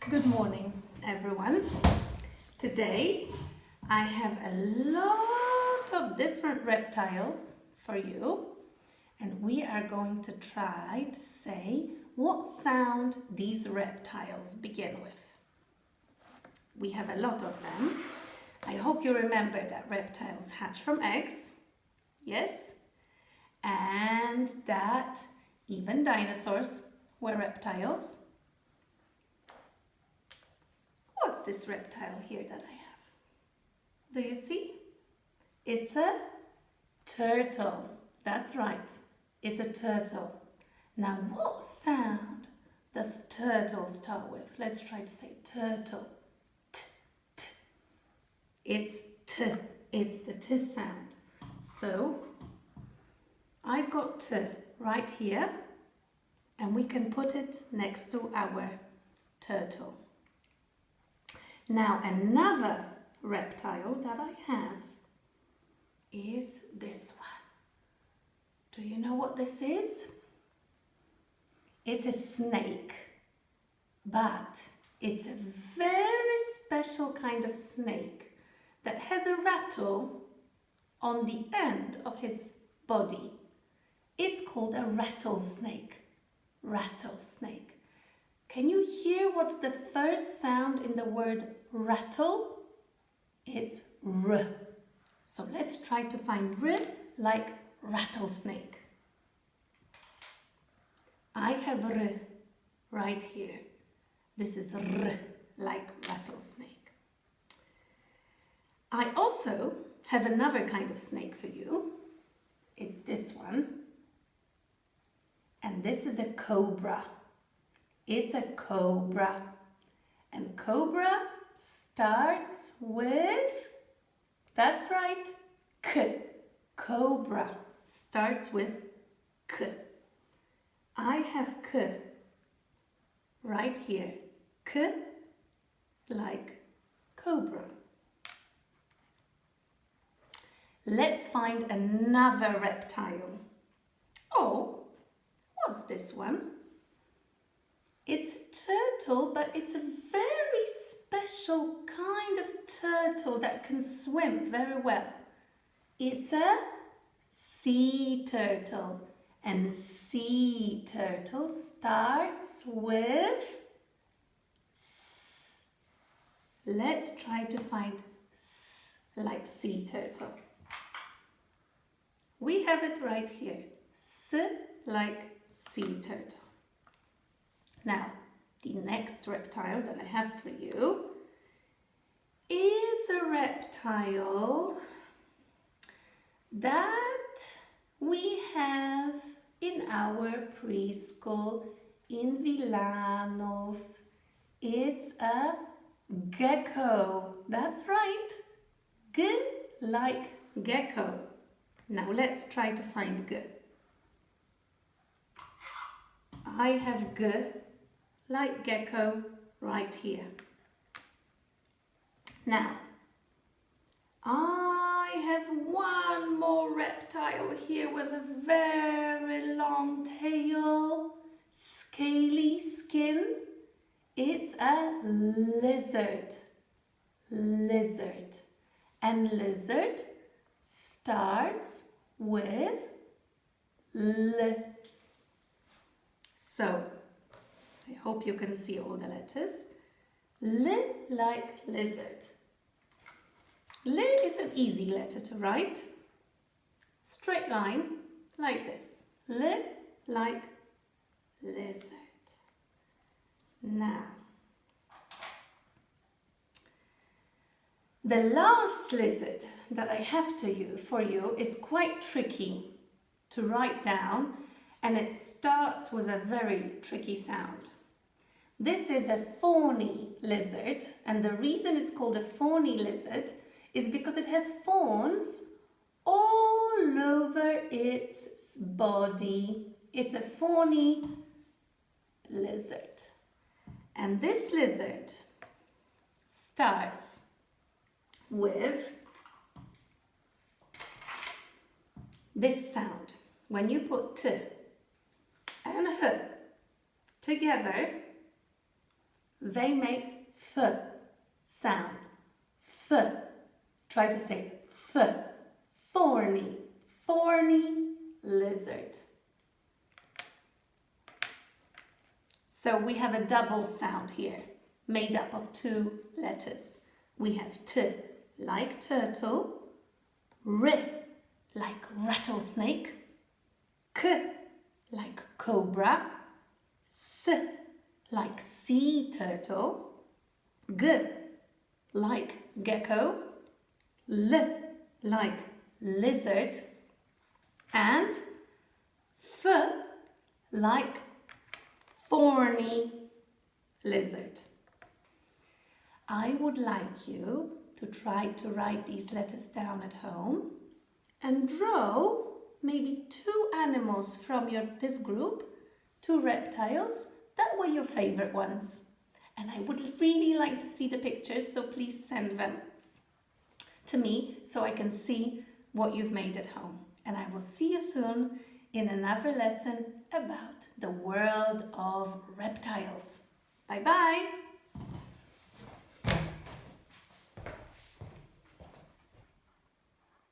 Good morning, everyone. Today I have a lot of different reptiles for you, and we are going to try to say what sound these reptiles begin with. We have a lot of them. I hope you remember that reptiles hatch from eggs, yes, and that even dinosaurs were reptiles. What's this reptile here that I have? Do you see? It's a turtle. That's right. It's a turtle. Now, what sound does turtle start with? Let's try to say turtle. T, t. It's t. It's the t sound. So, I've got t right here, and we can put it next to our turtle. Now, another reptile that I have is this one. Do you know what this is? It's a snake, but it's a very special kind of snake that has a rattle on the end of his body. It's called a rattlesnake. Rattlesnake. Can you hear what's the first sound in the word rattle? It's R. So let's try to find R like rattlesnake. I have R right here. This is R like rattlesnake. I also have another kind of snake for you. It's this one. And this is a cobra. It's a cobra. And cobra starts with, that's right, K. Cobra starts with K. I have K right here. K like cobra. Let's find another reptile. Oh, what's this one? It's a turtle, but it's a very special kind of turtle that can swim very well. It's a sea turtle, and sea turtle starts with S. Let's try to find S like sea turtle. We have it right here. S like sea turtle. Now, the next reptile that I have for you is a reptile that we have in our preschool in Wilanów. It's a gecko. That's right. G like gecko. Now let's try to find G. I have G like gecko right here. Now, I have one more reptile here with a very long tail, scaly skin. It's a lizard. Lizard. And lizard starts with L. So, I hope you can see all the letters. L like lizard. L is an easy letter to write. Straight line like this. L like lizard. Now, the last lizard that I have for you is quite tricky to write down, and it starts with a very tricky sound. This is a fawny lizard, and the reason it's called a fawny lizard is because it has fawns all over its body. It's a fawny lizard. And this lizard starts with this sound. When you put T and H together, They make th sound. Th. Try to say th. Thorny. Thorny lizard. So we have a double sound here, made up of two letters. We have t like turtle, r like rattlesnake, k like cobra, s like sea turtle, g like gecko, l like lizard, and f like thorny lizard. I would like you to try to write these letters down at home and draw maybe two animals from this group, two reptiles that were your favorite ones. And I would really like to see the pictures, so please send them to me so I can see what you've made at home. And I will see you soon in another lesson about the world of reptiles. Bye-bye!